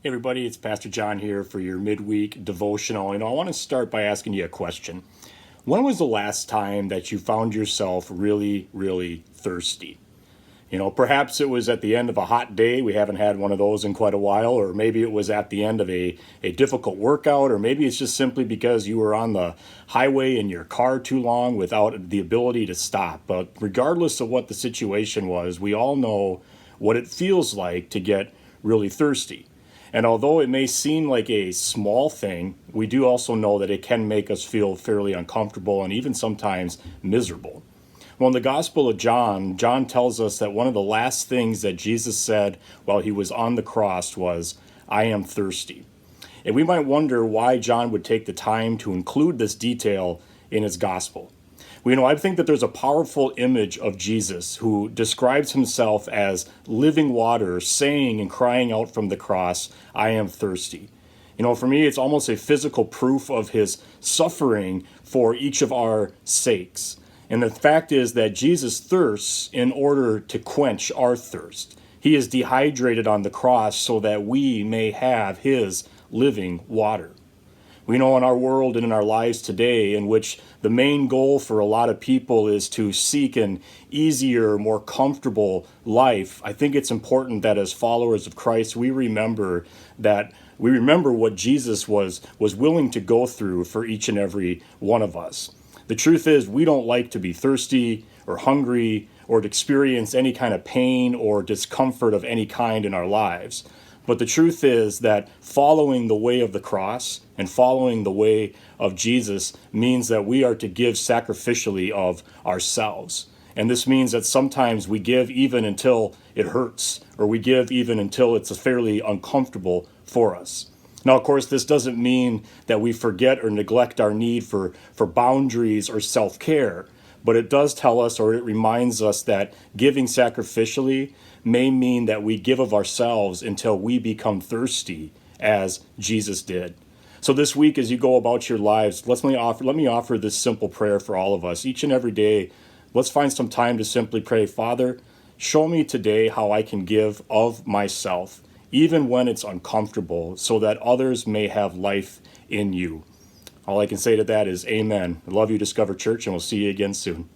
Hey everybody, it's Pastor John here for your midweek devotional. I want to start by asking you a question. When was the last time that you found yourself really, really thirsty? Perhaps it was at the end of a hot day. We haven't had one of those in quite a while. Or maybe it was at the end of a difficult workout. Or maybe it's just simply because you were on the highway in your car too long without the ability to stop. But regardless of what the situation was, we all know what it feels like to get really thirsty. And although it may seem like a small thing, we do also know that it can make us feel fairly uncomfortable and even sometimes miserable. Well, in the Gospel of John, John tells us that one of the last things that Jesus said while he was on the cross was, "I am thirsty." And we might wonder why John would take the time to include this detail in his Gospel. I think that there's a powerful image of Jesus who describes himself as living water, saying and crying out from the cross, "I am thirsty." For me, it's almost a physical proof of his suffering for each of our sakes. And the fact is that Jesus thirsts in order to quench our thirst. He is dehydrated on the cross so that we may have his living water. We know in our world and in our lives today, in which the main goal for a lot of people is to seek an easier, more comfortable life, I think it's important that as followers of Christ, we remember what Jesus was willing to go through for each and every one of us. The truth is, we don't like to be thirsty or hungry or to experience any kind of pain or discomfort of any kind in our lives. But the truth is that following the way of the cross and following the way of Jesus means that we are to give sacrificially of ourselves. And this means that sometimes we give even until it hurts, or we give even until it's fairly uncomfortable for us. Now, of course, this doesn't mean that we forget or neglect our need for boundaries or self-care, but it does tell us, or it reminds us, that giving sacrificially may mean that we give of ourselves until we become thirsty, as Jesus did. So this week, as you go about your lives, let me offer this simple prayer for all of us. Each and every day, let's find some time to simply pray, "Father, show me today how I can give of myself, even when it's uncomfortable, so that others may have life in you." All I can say to that is amen. I love you, Discover Church, and we'll see you again soon.